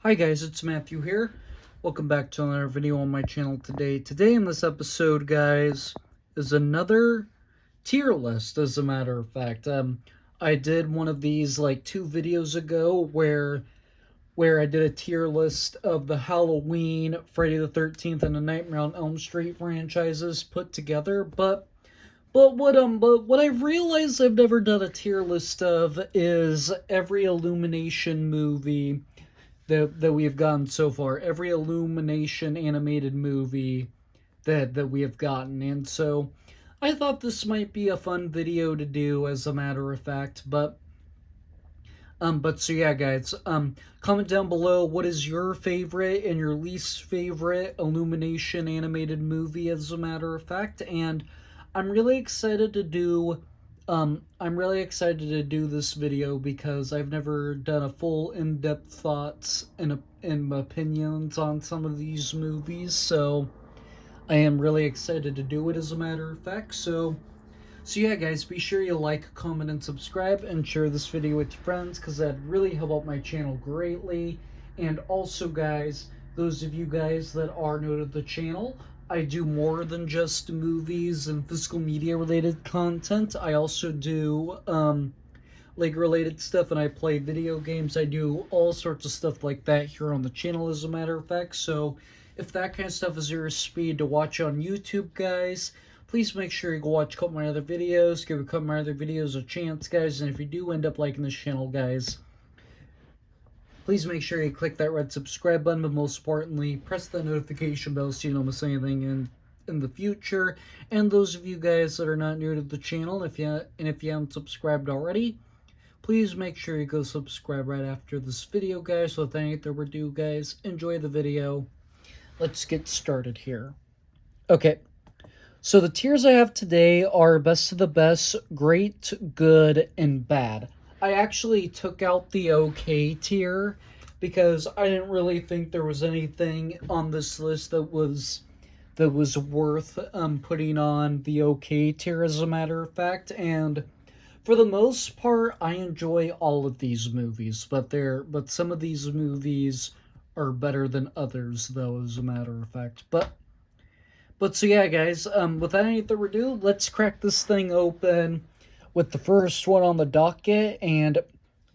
Hi guys, it's Matthew here. Welcome back to another video on my channel today. Today in this episode, guys, is another tier list, as a matter of fact. I did one of these like 2 videos ago where I did a tier list of the Halloween, Friday the 13th, and the Nightmare on Elm Street franchises put together, but what I've realized I've never done a tier list of is every Illumination movie that we have gotten so far, every Illumination animated movie that we have gotten. And so I thought this might be a fun video to do, as a matter of fact. But so yeah, guys, comment down below what is your favorite and your least favorite Illumination animated movie, as a matter of fact. And I'm really excited to do this video because I've never done a full in-depth thoughts and opinions on some of these movies, so I am really excited to do it, as a matter of fact. So yeah, guys, be sure you like, comment, and subscribe, and share this video with your friends, because that'd really help out my channel greatly. And also, guys, those of you guys that are new to the channel, I do more than just movies and physical media related content. I also do Lego related stuff, and I play video games. I do all sorts of stuff like that here on the channel, as a matter of fact. So if that kind of stuff is your speed to watch on YouTube, guys, please make sure you go watch a couple of my other videos. Give a couple of my other videos a chance, guys. And if you do end up liking this channel, guys, please make sure you click that red subscribe button, but most importantly, press that notification bell so you don't miss anything in the future. And those of you guys that are not new to the channel, if you haven't subscribed already, please make sure you go subscribe right after this video, guys. So without any further ado, guys, enjoy the video. Let's get started here. Okay, so the tiers I have today are best of the best, great, good, and bad. I actually took out the okay tier because I didn't really think there was anything on this list that was worth putting on the okay tier, as a matter of fact. And for the most part, I enjoy all of these movies, but some of these movies are better than others, though, as a matter of fact. But so yeah, guys, without any further ado, let's crack this thing open with the first one on the docket, and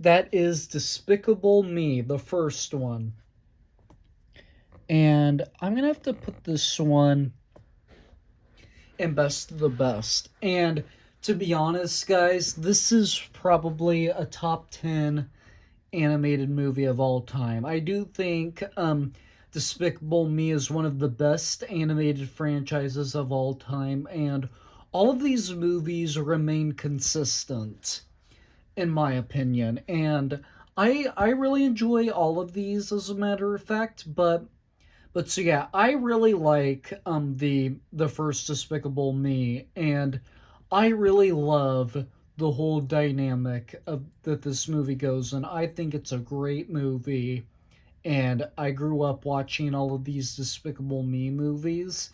that is Despicable Me, the first one. And I'm going to have to put this one in best of the best. And to be honest, guys, this is probably a top 10 animated movie of all time. I do think Despicable Me is one of the best animated franchises of all time, and all of these movies remain consistent, in my opinion, and I really enjoy all of these, as a matter of fact. But so yeah, I really like the first Despicable Me, and I really love the whole dynamic of that this movie goes in. I think it's a great movie, and I grew up watching all of these Despicable Me movies,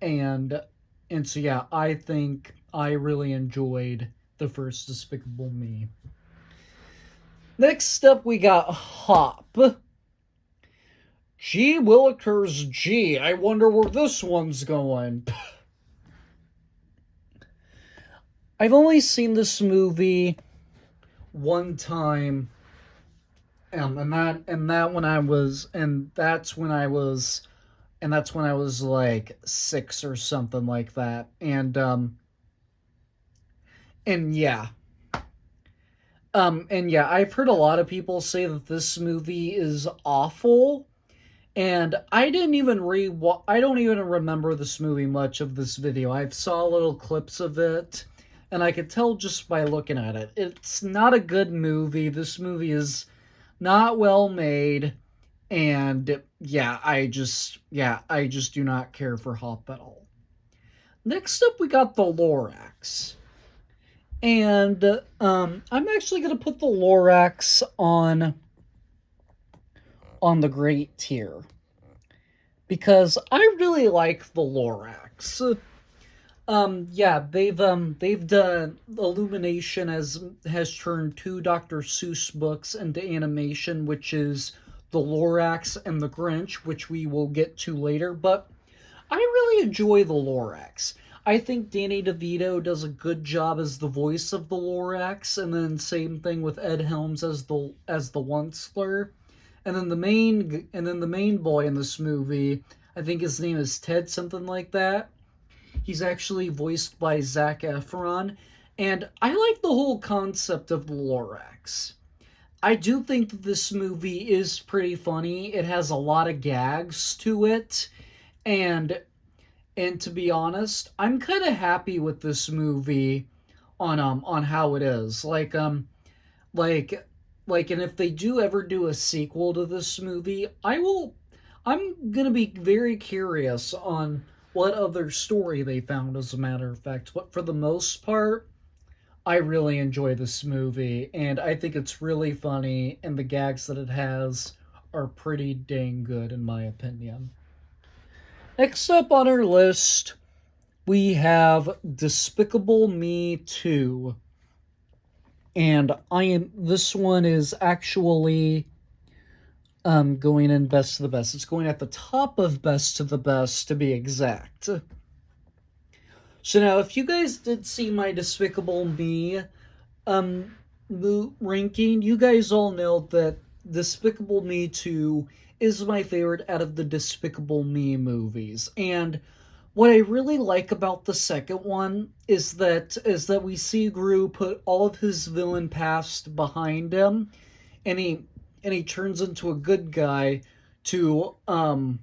and so yeah, I think I really enjoyed the first Despicable Me. Next up, we got Hop. Gee Willikers Gee, I wonder where this one's going. I've only seen this movie one time, and that's when I was like 6 or something like that. And yeah. I've heard a lot of people say that this movie is awful, and I don't even remember this movie much of this video. I saw little clips of it, and I could tell just by looking at it. It's not a good movie. This movie is not well made, and I just do not care for Hop at all. Next up, we got the Lorax. And I'm actually going to put the Lorax on the great tier, because I really like the Lorax. They've done Illumination has turned 2 Dr. Seuss books into animation, which is the Lorax and the Grinch, which we will get to later, but I really enjoy the Lorax. I think Danny DeVito does a good job as the voice of the Lorax, and then same thing with Ed Helms as the Onceler. And then the main boy in this movie, I think his name is Ted, something like that. He's actually voiced by Zac Efron, and I like the whole concept of the Lorax. I do think that this movie is pretty funny. It has a lot of gags to it, and to be honest, I'm kind of happy with this movie on how it is. Like and if they do ever do a sequel to this movie, I'm going to be very curious on what other story they found, as a matter of fact. But for the most part, I really enjoy this movie, and I think it's really funny, and the gags that it has are pretty dang good, in my opinion. Next up on our list, we have Despicable Me 2. And this one is actually going in best to the best. It's going at the top of best to the best, to be exact. So now, if you guys did see my Despicable Me ranking, you guys all know that Despicable Me 2 is my favorite out of the Despicable Me movies. And what I really like about the second one is that we see Gru put all of his villain past behind him, and he turns into a good guy to and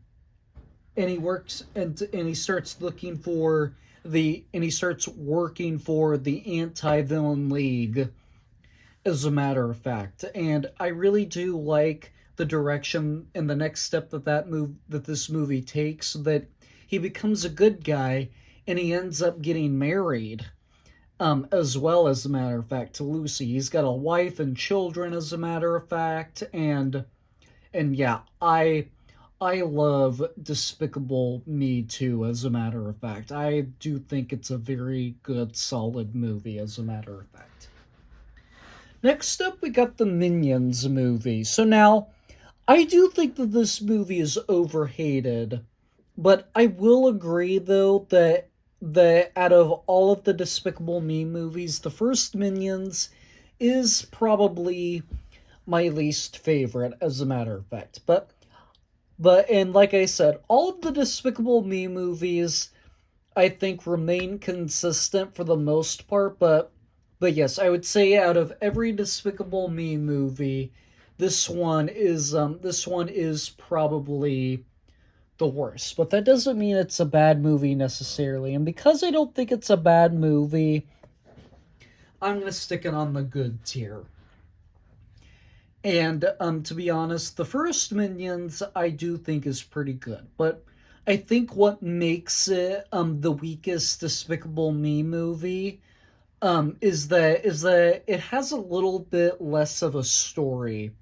he works and he starts looking for he starts working for the anti-villain league, as a matter of fact. And I really do like the direction and the next step that this movie takes, that he becomes a good guy and he ends up getting married, as well, as a matter of fact, to Lucy. He's got a wife and children, as a matter of fact. And yeah, I love Despicable Me too, as a matter of fact. I do think it's a very good, solid movie, as a matter of fact. Next up, we got the Minions movie. So now, I do think that this movie is overhated, but I will agree, though, that out of all of the Despicable Me movies, the first Minions is probably my least favorite, as a matter of fact. And like I said, all of the Despicable Me movies, I think, remain consistent for the most part, but yes, I would say out of every Despicable Me movie, this one is probably the worst. But that doesn't mean it's a bad movie necessarily. And because I don't think it's a bad movie, I'm gonna stick it on the good tier. And to be honest, the first Minions I do think is pretty good, but I think what makes it the weakest Despicable Me movie is that it has a little bit less of a story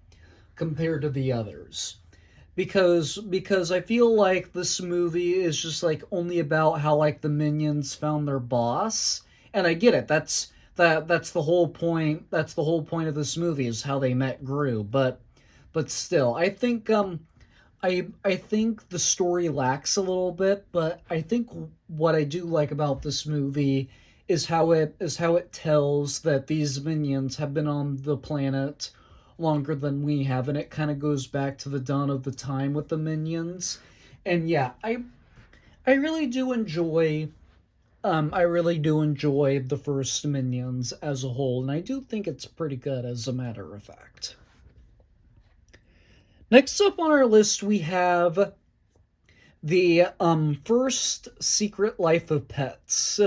compared to the others. Because I feel like this movie is just like only about how like the Minions found their boss, and I get it. That's the whole point. That's the whole point of this movie, is how they met Gru. But still, I think the story lacks a little bit. But I think what I do like about this movie is how it tells that these minions have been on the planet longer than we have, and it kind of goes back to the dawn of the time with the minions. And yeah, I really do enjoy the first Minions as a whole, and I do think it's pretty good, as a matter of fact. Next up on our list, we have the first Secret Life of Pets,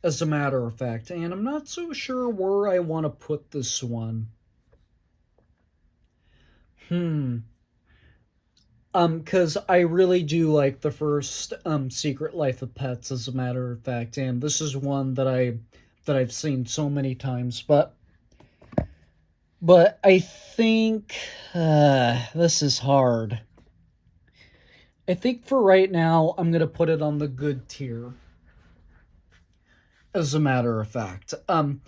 as a matter of fact, and I'm not so sure where I want to put this one. Because I really do like the first Secret Life of Pets, as a matter of fact, and this is one that I've seen so many times, but I think this is hard. I think for right now, I'm gonna put it on the good tier, as a matter of fact. And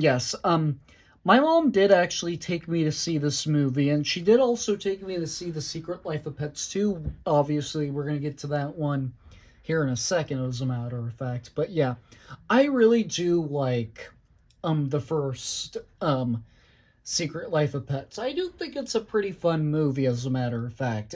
yes, My mom did actually take me to see this movie, and she did also take me to see The Secret Life of Pets 2. Obviously, we're going to get to that one here in a second, as a matter of fact. But yeah, I really do like the first Secret Life of Pets. I do think it's a pretty fun movie, as a matter of fact.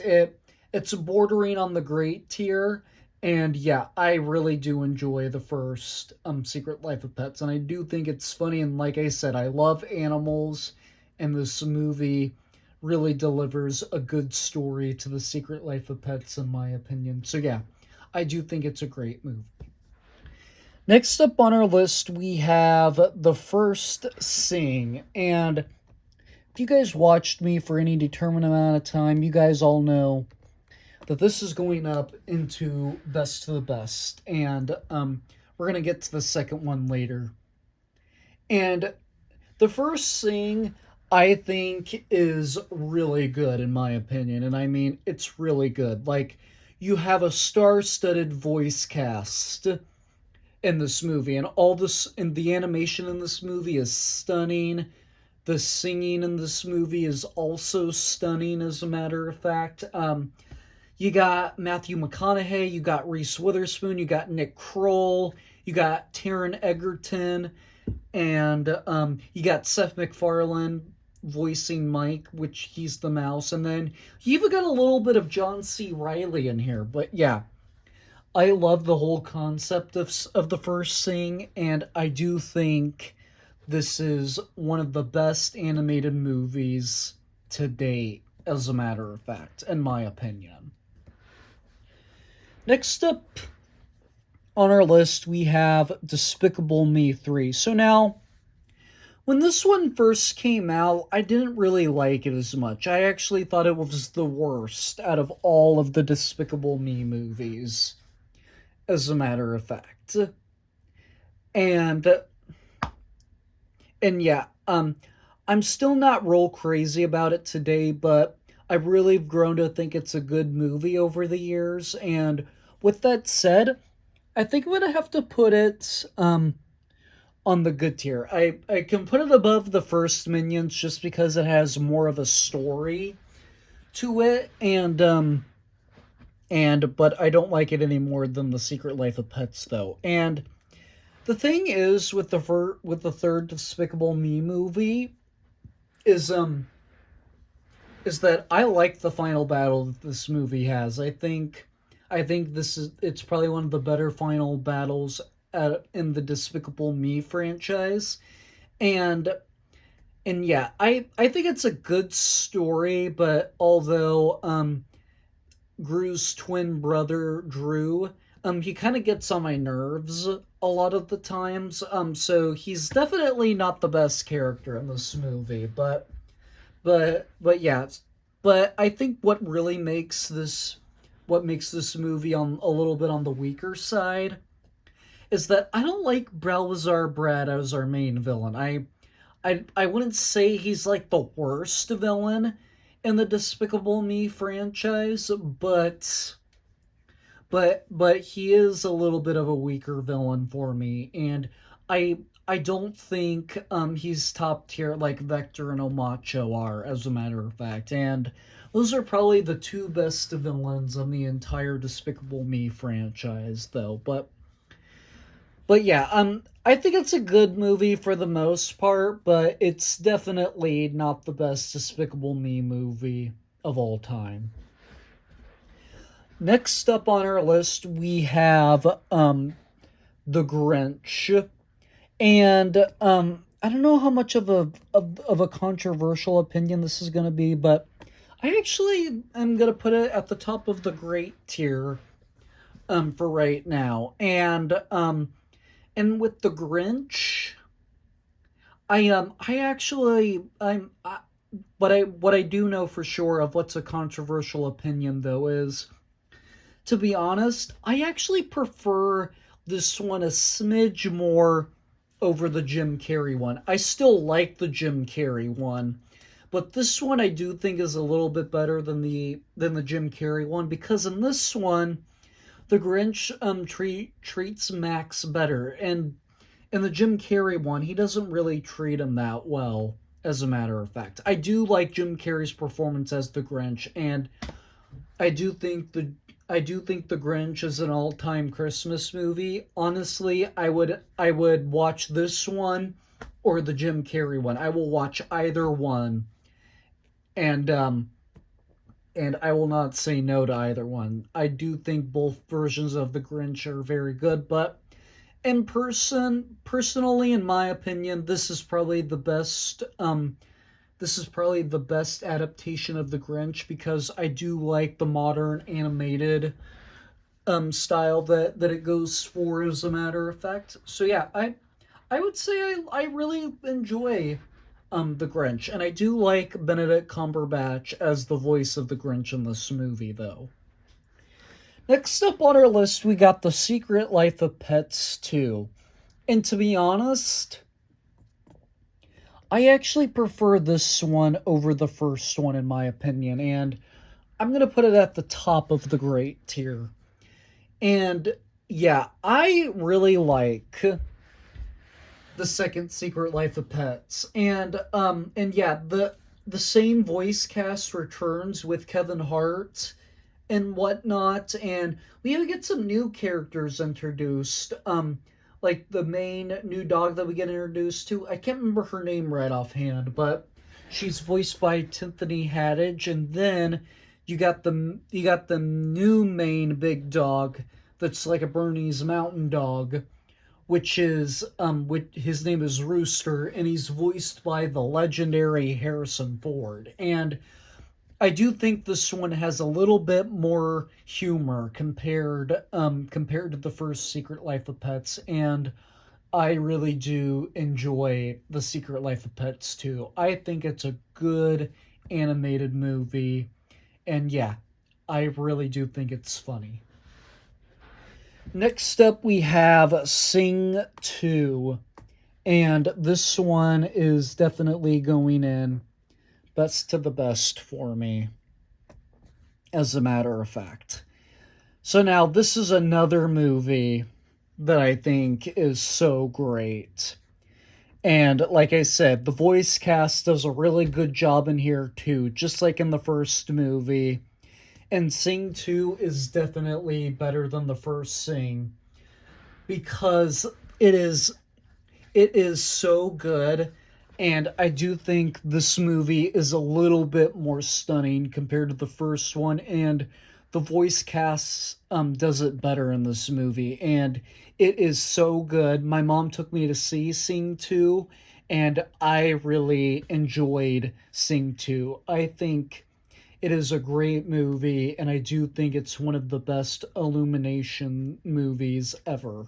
It's bordering on the great tier, and yeah, I really do enjoy the first Secret Life of Pets, and I do think it's funny. And like I said, I love animals, and this movie really delivers a good story to the Secret Life of Pets, in my opinion. So yeah, I do think it's a great movie. Next up on our list, we have The First Sing, and if you guys watched me for any determined amount of time, you guys all know that this is going up into best to the best, and we're gonna get to the second one later. And the first Sing, I think, is really good in my opinion, and I mean it's really good. Like, you have a star-studded voice cast in this movie, and all this, and the animation in this movie is stunning. The singing in this movie is also stunning, as a matter of fact. You got Matthew McConaughey, you got Reese Witherspoon, you got Nick Kroll, you got Taron Egerton, and you got Seth MacFarlane voicing Mike, which he's the mouse, and then you even got a little bit of John C. Reilly in here. But yeah, I love the whole concept of the first Sing, and I do think this is one of the best animated movies to date, as a matter of fact, in my opinion. Next up on our list, we have Despicable Me 3. So now, when this one first came out, I didn't really like it as much. I actually thought it was the worst out of all of the Despicable Me movies, as a matter of fact. And yeah, I'm still not real crazy about it today, but I've really grown to think it's a good movie over the years. And with that said, I think I'm gonna have to put it on the good tier. I can put it above the first Minions just because it has more of a story to it, and but I don't like it any more than The Secret Life of Pets, though. And the thing is with the third Despicable Me movie is that I like the final battle that this movie has. I think it's probably one of the better final battles in the Despicable Me franchise. And yeah, I think it's a good story, but although Gru's twin brother Drew, he kind of gets on my nerves a lot of the times. So he's definitely not the best character in this movie, but yeah. But I think what makes this movie on a little bit on the weaker side is that I don't like Balthazar Brad as our main villain. I wouldn't say he's like the worst villain in the Despicable Me franchise, but he is a little bit of a weaker villain for me, and I don't think he's top tier like Vector and Omacho are, as a matter of fact. And those are probably the two best villains in the entire Despicable Me franchise, though. But yeah, I think it's a good movie for the most part, but it's definitely not the best Despicable Me movie of all time. Next up on our list, we have The Grinch. And I don't know how much of a controversial opinion this is going to be, but I actually am going to put it at the top of the great tier for right now. And with The Grinch, what I do know for sure of what's a controversial opinion, though, is, to be honest, I actually prefer this one a smidge more over the Jim Carrey one. I still like the Jim Carrey one, but this one I do think is a little bit better than the Jim Carrey one, because in this one, the Grinch treats Max better, and In the Jim Carrey one, he doesn't really treat him that well, as a matter of fact. I do like Jim Carrey's performance as the Grinch, and I do think the I do think The Grinch is an all-time Christmas movie. Honestly, I would watch this one or the Jim Carrey one. I will watch either one, and I will not say no to either one. I do think both versions of The Grinch are very good, but personally, in my opinion, this is probably the best adaptation of The Grinch because I do like the modern animated style that it goes for, as a matter of fact. So yeah, I would say I really enjoy the Grinch, and I do like Benedict Cumberbatch as the voice of the Grinch in this movie, though. Next up on our list, we got The Secret Life of Pets 2. And to be honest, I actually prefer this one over the first one, in my opinion, and I'm going to put it at the top of the great tier. And yeah, I really like the second Secret Life of Pets. And yeah, the same voice cast returns with Kevin Hart and whatnot, and we even get some new characters introduced. Like the main new dog that we get introduced to. I can't remember her name right offhand, but she's voiced by Tiffany Haddish, and then you got the new main big dog that's like a Bernese Mountain Dog, which his name is Rooster, and he's voiced by the legendary Harrison Ford. And I do think this one has a little bit more humor compared to the first Secret Life of Pets, and I really do enjoy The Secret Life of Pets too. I think it's a good animated movie, and yeah, I really do think it's funny. Next up, we have Sing 2, and this one is definitely going in best to the best for me, as a matter of fact. So now, this is another movie that I think is so great. And like I said, the voice cast does a really good job in here too, just like in the first movie. And Sing 2 is definitely better than the first Sing because it is it is so good, and I do think this movie is a little bit more stunning compared to the first one, and the voice cast does it better in this movie, and it is so good. My mom took me to see Sing 2, and I really enjoyed Sing 2. I think it is a great movie, and I do think it's one of the best Illumination movies ever.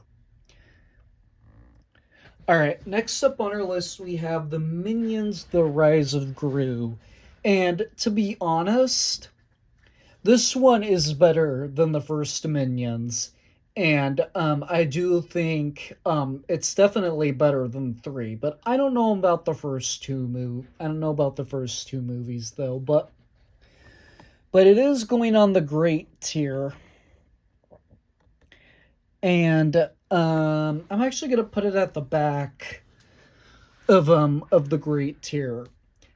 Alright, next up on our list, we have the Minions: The Rise of Gru. And to be honest, this one is better than the first Minions. And I do think it's definitely better than three, but I don't know about the first I don't know about the first two movies though, but it is going on the great tier, and I'm actually gonna put it at the back of the great tier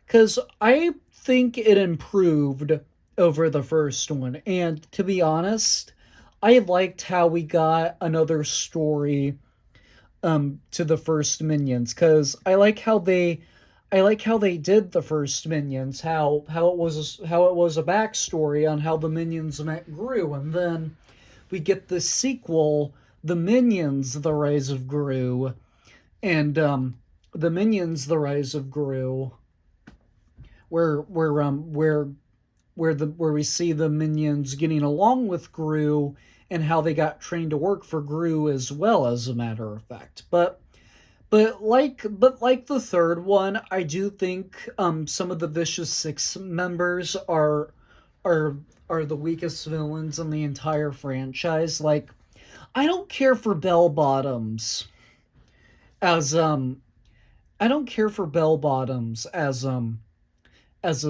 because I think it improved over the first one, and to be honest, I liked how we got another story to the first Minions because I like how they did the first Minions, how it was a backstory on how the Minions met Gru, and then we get the sequel, The Minions: The Rise of Gru, and The Minions: The Rise of Gru, where we see the Minions getting along with Gru and how they got trained to work for Gru as well, as a matter of fact. But like the third one, I do think some of the Vicious Six members are are the weakest villains in the entire franchise. Like, I don't care for Bell Bottoms as I don't care for Bell Bottoms as a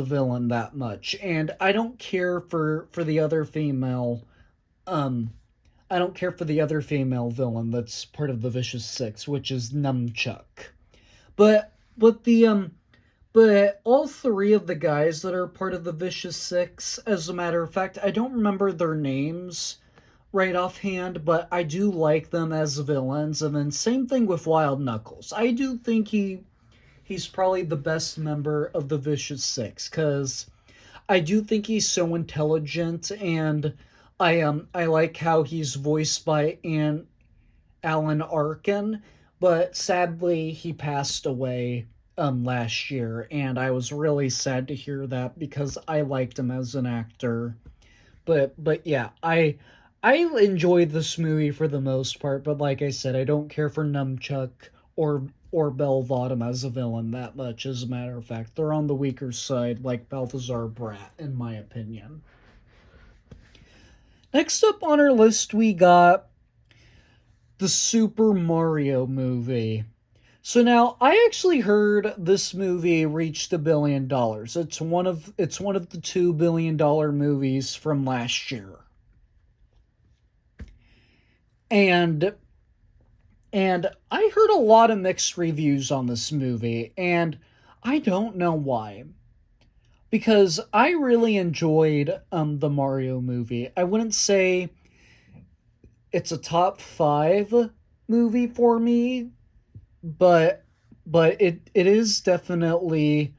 villain that much, and I don't care for the other female um I don't care for the other female villain that's part of the Vicious Six, which is Nunchuck. But the but all three of the guys that are part of the Vicious Six, as a matter of fact, I don't remember their names right offhand, but I do like them as villains. And then same thing with Wild Knuckles. I do think he's probably the best member of the Vicious Six, because I do think he's so intelligent, and I like how he's voiced by Alan Arkin, but sadly he passed away last year, and I was really sad to hear that because I liked him as an actor. But yeah, I enjoyed this movie for the most part, but like I said, I don't care for Nunchuck or Bell Bottom as a villain that much. As a matter of fact, they're on the weaker side, like Balthazar Brat, in my opinion. Next up on our list, we got the Super Mario movie. So now I actually heard this movie reached $1 billion. It's one of the $2 billion movies from last year. And I heard a lot of mixed reviews on this movie, and I don't know why. Because I really enjoyed the Mario movie. I wouldn't say it's a top 5 movie for me, but it is definitely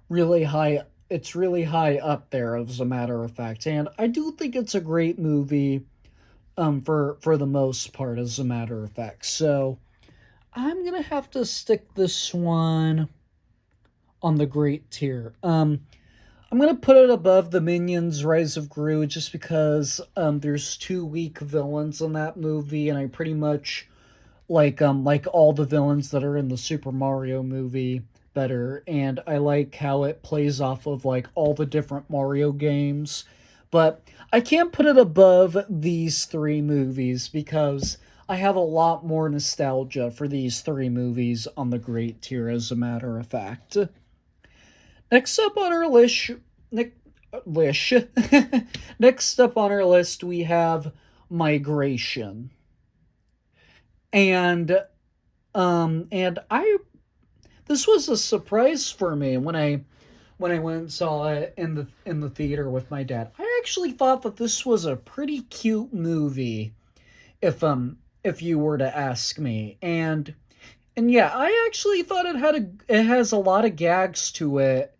really high. It's really high up there, as a matter of fact, and I do think it's a great movie. For the most part, as a matter of fact. So I'm gonna have to stick this one on the great tier. I'm gonna put it above the Minions: Rise of Gru just because there's two weak villains in that movie, and I pretty much like all the villains that are in the Super Mario movie better, and I like how it plays off of like all the different Mario games. But I can't put it above these three movies because I have a lot more nostalgia for these three movies on the great tier, as a matter of fact. Next up on our list, next up on our list, we have Migration, and I this was a surprise for me when I went and saw it in the theater with my dad. I actually thought that this was a pretty cute movie, if you were to ask me. And yeah, I actually thought it has a lot of gags to it,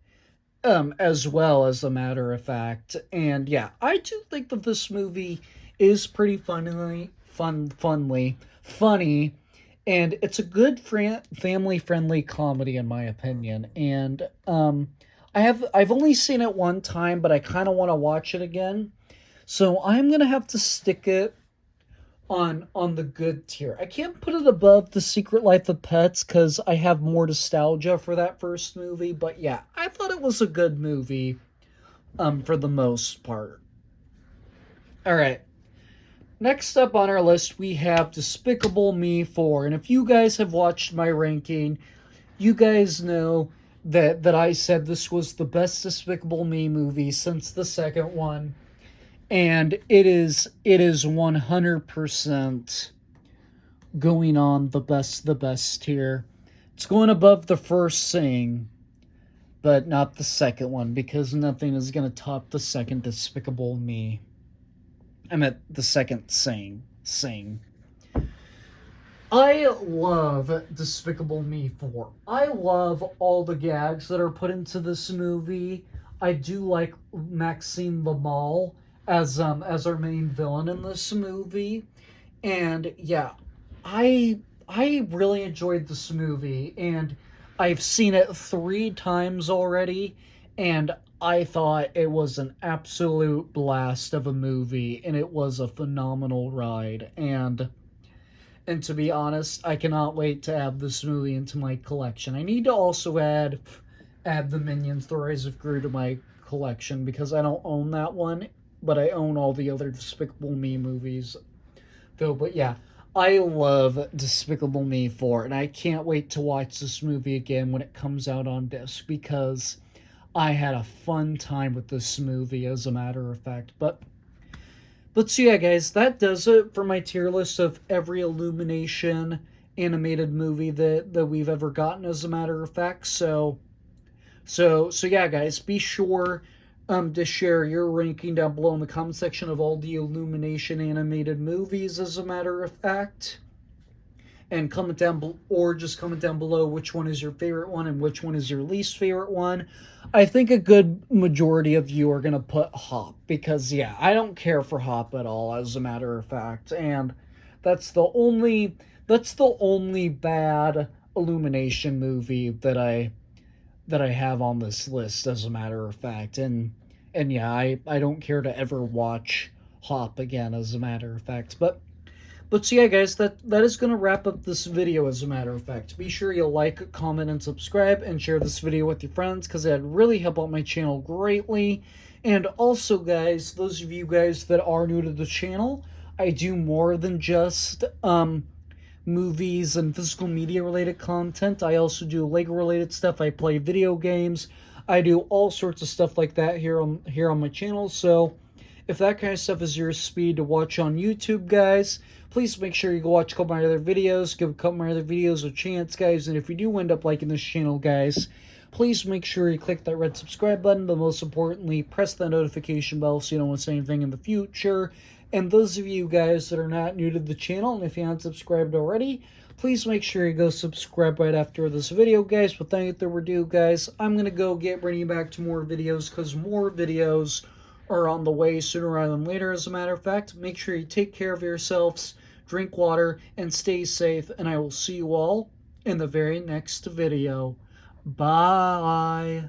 as well, as a matter of fact. And yeah, I do think that this movie is pretty funny, and it's a good family friendly comedy in my opinion. And I've only seen it one time, but I kind of want to watch it again. So I'm gonna have to stick it on the good tier. I can't put it above The Secret Life of Pets because I have more nostalgia for that first movie. But yeah, I thought it was a good movie, for the most part. All right. Next up on our list, we have Despicable Me 4. And if you guys have watched my ranking, you guys know that I said this was the best Despicable Me movie since the second one. And it is 100% going on the best tier. It's going above the first Sing, but not the second one, because nothing is going to top the second Despicable Me. I meant the second Sing. I love Despicable Me 4. I love all the gags that are put into this movie. I do like Maxine the Mall as our main villain in this movie. And yeah, I really enjoyed this movie, and I've seen it 3 times already, and I thought it was an absolute blast of a movie, and it was a phenomenal ride. And to be honest, I cannot wait to add this movie into my collection. I need to also add the Minions: The Rise of Gru to my collection because I don't own that one, but I own all the other Despicable Me movies, though. But yeah, I love Despicable Me 4, and I can't wait to watch this movie again when it comes out on disc because I had a fun time with this movie, as a matter of fact. But But so yeah, guys, that does it for my tier list of every Illumination animated movie that we've ever gotten, as a matter of fact. So yeah, guys, be sure to share your ranking down below in the comment section of all the Illumination animated movies, as a matter of fact. And comment down or just comment down below which one is your favorite one and which one is your least favorite one. I think a good majority of you are gonna put Hop, because yeah, I don't care for Hop at all, as a matter of fact, and that's the only that's the only bad Illumination movie that I have on this list, as a matter of fact. And yeah, I don't care to ever watch Hop again, as a matter of fact. But so yeah, guys, that is going to wrap up this video, as a matter of fact. Be sure you like, comment, and subscribe, and share this video with your friends, because that'd really help out my channel greatly. And also, guys, those of you guys that are new to the channel, I do more than just movies and physical media related content. I also do Lego related stuff. I play video games. I do all sorts of stuff like that here on my channel. So if that kind of stuff is your speed to watch on YouTube, guys, please make sure you go watch a couple of my other videos. Give a couple of my other videos a chance, guys. And if you do end up liking this channel, guys, please make sure you click that red subscribe button. But most importantly, press that notification bell so you don't miss anything in the future. And those of you guys that are not new to the channel, and if you haven't subscribed already, please make sure you go subscribe right after this video, guys. Without any further ado, guys, I'm going to go bring you back to more videos, because more videos are on the way sooner rather than later, as a matter of fact. Make sure you take care of yourselves, drink water, and stay safe, and I will see you all in the very next video. Bye.